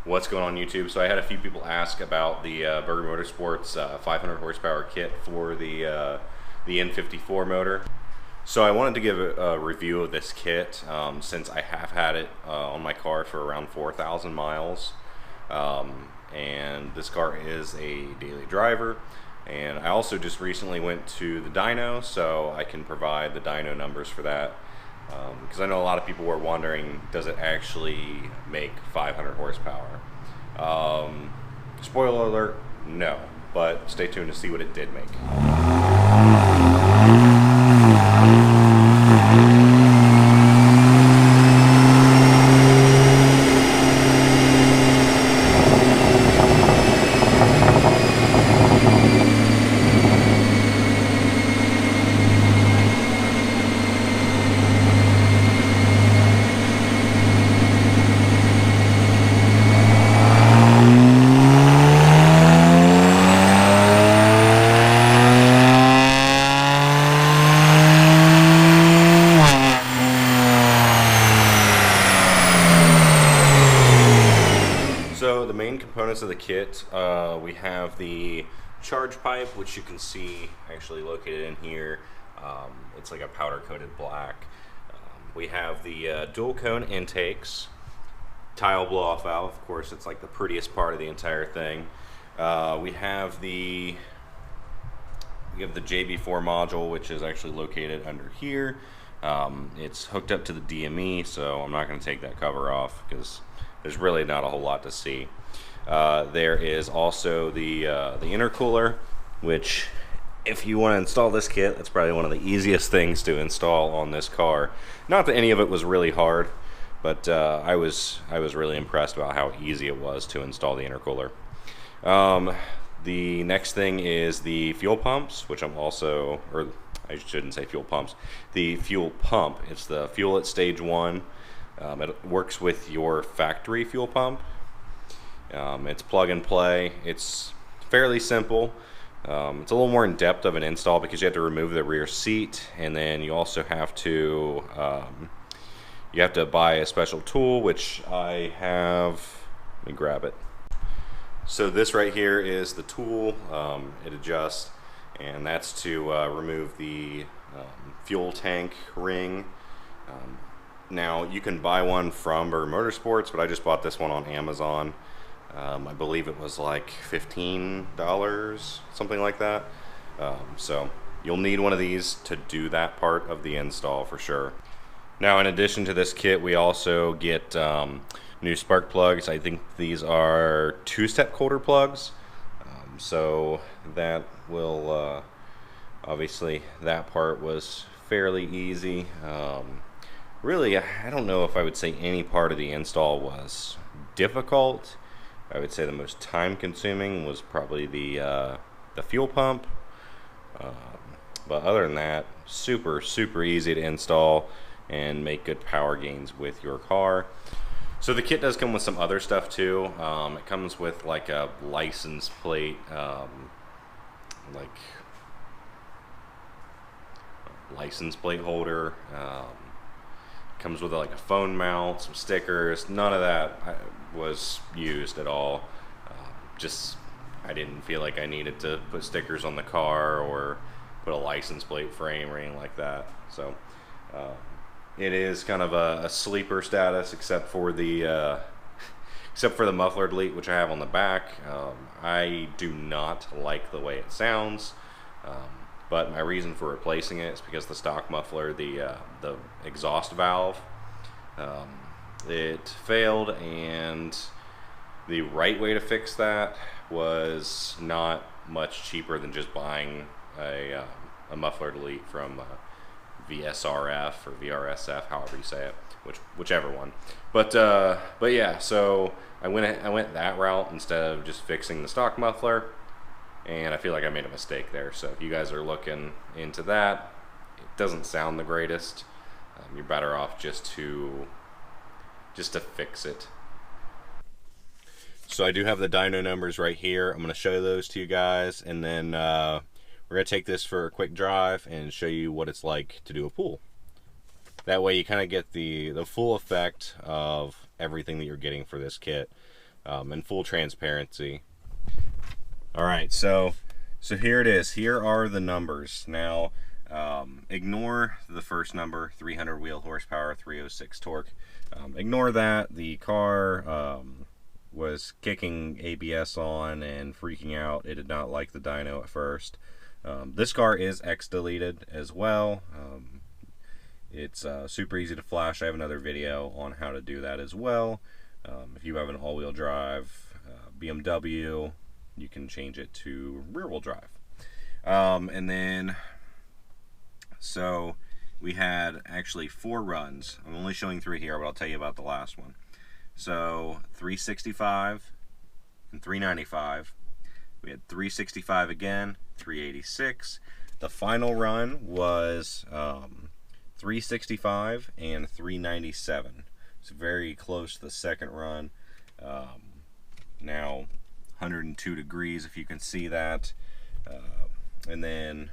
What's going on YouTube? So I had a few people ask about the Burger Motorsports 500 horsepower kit for the N54 motor. So I wanted to give a review of this kit since I have had it on my car for around 4,000 miles. And this car is a daily driver. And I also just recently went to the dyno, so I can provide the dyno numbers for that. Because I know a lot of people were wondering, does it actually make 500 horsepower? Spoiler alert, no. But stay tuned to see what it did make. So the main components of the kit, we have the charge pipe, which you can see actually located in here. It's like a powder coated black. We have the dual cone intakes, tile blow off valve. Of course, it's like the prettiest part of the entire thing. We have the JB4 module, which is actually located under here. It's hooked up to the DME, so I'm not going to take that cover off because there's really not a whole lot to see. There is also the intercooler, which if you want to install this kit, that's probably one of the easiest things to install on this car. Not that any of it was really hard, but I was really impressed about how easy it was to install the intercooler. The next thing is the fuel pumps, which I'm also, or I shouldn't say fuel pumps, the fuel pump. It's the fuel at stage 1. It works with your factory fuel pump. It's plug and play. It's fairly simple. It's a little more in depth of an install because you have to remove the rear seat, and then you also have to buy a special tool, which I have. Let me grab it. So this right here is the tool. It adjusts, and that's to remove the fuel tank ring. Now you can buy one from Burger Motorsports, but I just bought this one on Amazon. I believe it was like $15, something like that. So you'll need one of these to do that part of the install for sure. Now, in addition to this kit, we also get new spark plugs. I think these are 2-step coulter plugs. So that will, obviously that part was fairly easy. Really, I don't know if I would say any part of the install was difficult. I would say the most time-consuming was probably the fuel pump. But other than that, super easy to install and make good power gains with your car. So the kit does come with some other stuff too. It comes with like a license plate, license plate holder. Comes with like a phone mount, some stickers. None of that was used at all. Just I didn't feel like I needed to put stickers on the car or put a license plate frame or anything like that. So it is kind of a sleeper status, except for the muffler delete, which I have on the back. I do not like the way it sounds. But my reason for replacing it is because the stock muffler, the exhaust valve, it failed, and the right way to fix that was not much cheaper than just buying a muffler delete from VSRF or VRSF, however you say it, whichever one. But yeah, so I went that route instead of just fixing the stock muffler. And I feel like I made a mistake there. So if you guys are looking into that, it doesn't sound the greatest. You're better off just to fix it. So I do have the dyno numbers right here. I'm going to show those to you guys, and then we're going to take this for a quick drive and show you what it's like to do a pool. That way you kind of get the full effect of everything that you're getting for this kit. in full transparency. All right, so here it is. Here are the numbers. Now, ignore the first number, 300 wheel horsepower, 306 torque. Ignore that. The car was kicking ABS on and freaking out. It did not like the dyno at first. This car is X-deleted as well. It's super easy to flash. I have another video on how to do that as well. If you have an all-wheel drive BMW, you can change it to rear-wheel drive. And then, so we had actually 4 runs. I'm only showing 3 here, but I'll tell you about the last one. So 365 and 395. We had 365 again, 386. The final run was 365 and 397. It's very close to the second run. Now 102 degrees, if you can see that. And then,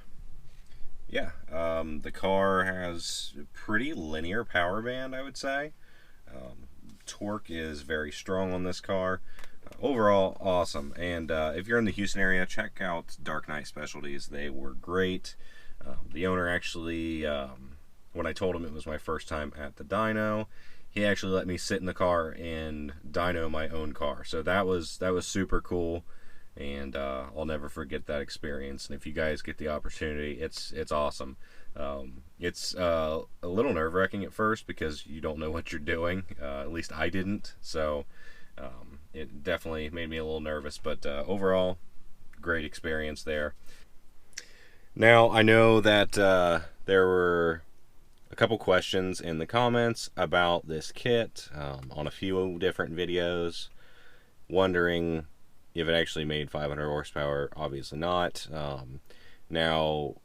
yeah, the car has a pretty linear power band, I would say. Torque is very strong on this car. Overall, awesome. And if you're in the Houston area, check out Dark Knight Specialties. They were great. The owner actually, when I told him it was my first time at the dyno, he actually let me sit in the car and dyno my own car. So that was super cool, and I'll never forget that experience. And if you guys get the opportunity, it's awesome. It's a little nerve-wracking at first because you don't know what you're doing. At least I didn't. So it definitely made me a little nervous, but overall, great experience there. Now, I know that there were a couple questions in the comments about this kit on a few different videos, wondering if it actually made 500 horsepower. Obviously not. Now,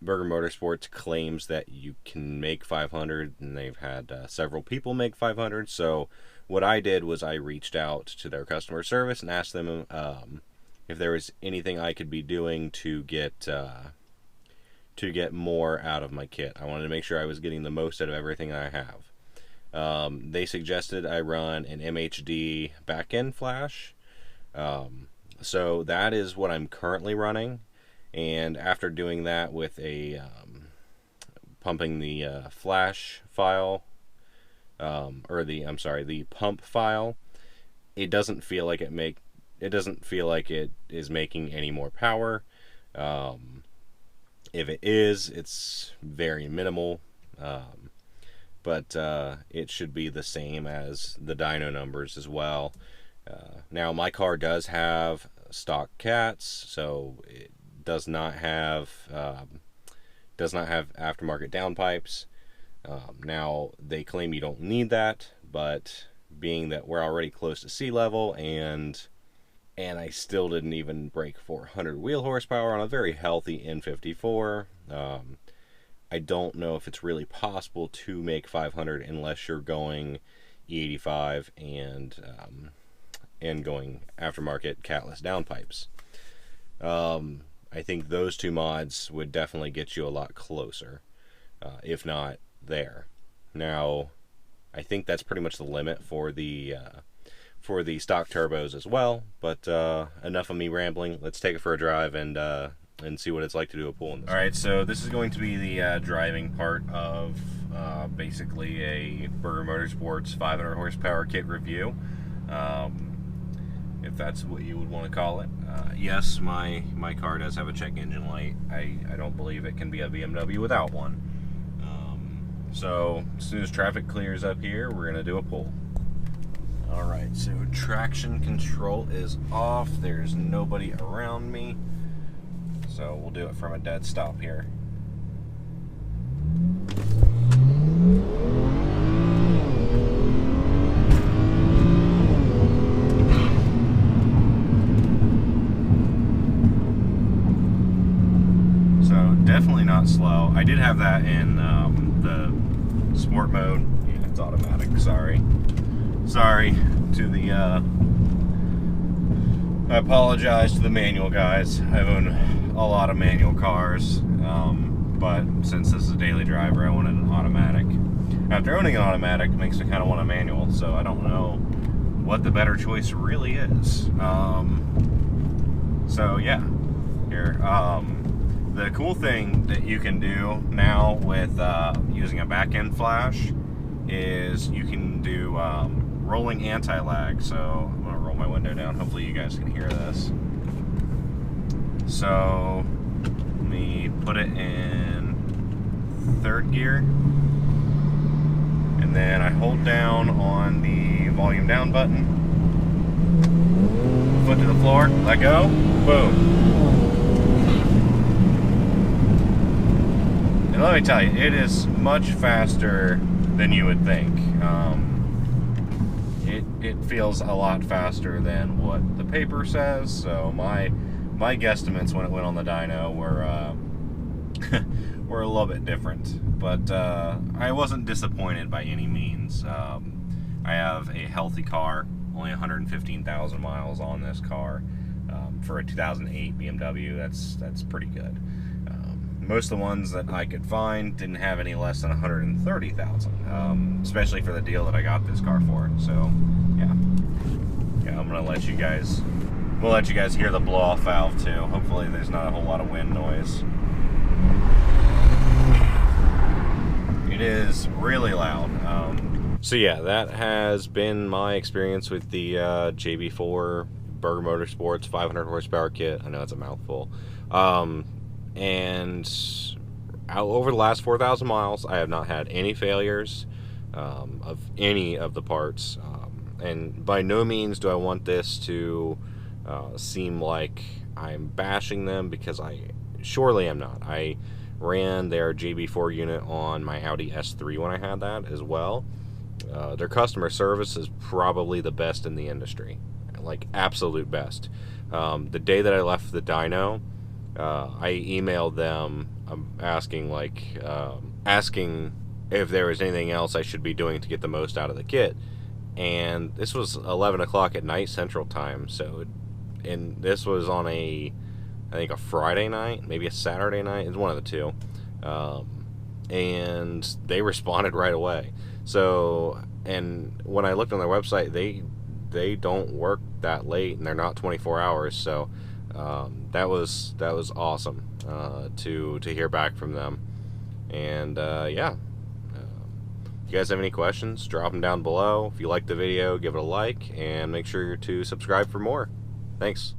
Burger Motorsports claims that you can make 500, and they've had several people make 500. So what I did was I reached out to their customer service and asked them if there was anything I could be doing to get more out of my kit. I wanted to make sure I was getting the most out of everything I have. They suggested I run an MHD back-end flash. So that is what I'm currently running. And after doing that with a pumping the flash file, the pump file, it doesn't feel like it is making any more power. If it is, it's very minimal, but it should be the same as the dyno numbers as well. Now, my car does have stock cats, so it does not have aftermarket downpipes. Now, they claim you don't need that, but being that we're already close to sea level, and I still didn't even break 400 wheel horsepower on a very healthy N54. I don't know if it's really possible to make 500 unless you're going E85 and going aftermarket catless downpipes. I think those two mods would definitely get you a lot closer, if not there. Now, I think that's pretty much the limit for the stock turbos as well. But enough of me rambling. Let's take it for a drive and see what it's like to do a pull in this. All right, so this is going to be the driving part of basically a Burger Motorsports 500 horsepower kit review. If that's what you would want to call it. Yes, my car does have a check engine light. I don't believe it can be a BMW without one. So as soon as traffic clears up here, we're gonna do a pull. Alright, so traction control is off. There's nobody around me, so we'll do it from a dead stop here. Definitely not slow. I did have that in the sport mode. Yeah, it's automatic. Sorry to the I apologize to the manual guys. I own a lot of manual cars, but since this is a daily driver, I wanted an automatic. After owning an automatic, it makes me kind of want a manual, so I don't know what the better choice really is. So yeah, here. The cool thing that you can do now with using a back-end flash is you can do rolling anti-lag. So I'm gonna roll my window down. Hopefully you guys can hear this. So let me put it in third gear, and then I hold down on the volume down button, foot to the floor, let go, boom. And let me tell you, it is much faster than you would think. It feels a lot faster than what the paper says. So my guesstimates when it went on the dyno were were a little bit different, but I wasn't disappointed by any means. I have a healthy car, only 115,000 miles on this car. For a 2008 BMW, that's pretty good. Most of the ones that I could find didn't have any less than 130,000, especially for the deal that I got this car for. So yeah, I'm gonna let you guys hear the blow-off valve too. Hopefully there's not a whole lot of wind noise. It is really loud. So yeah, that has been my experience with the JB4 Burger Motorsports 500 horsepower kit. I know it's a mouthful. And over the last 4,000 miles, I have not had any failures of any of the parts. And by no means do I want this to seem like I'm bashing them, because surely I'm not. I ran their JB4 unit on my Audi S3 when I had that as well. Their customer service is probably the best in the industry, like absolute best. The day that I left the dyno, I emailed them asking if there was anything else I should be doing to get the most out of the kit. And this was 11 o'clock at night Central Time, and this was on I think a Friday night, maybe a Saturday night. It's one of the two. And they responded right away. So, and when I looked on their website, they don't work that late, and they're not 24 hours. So that was awesome to hear back from them. And yeah, if you guys have any questions, drop them down below. If you like the video, give it a like, and make sure to subscribe for more. Thanks.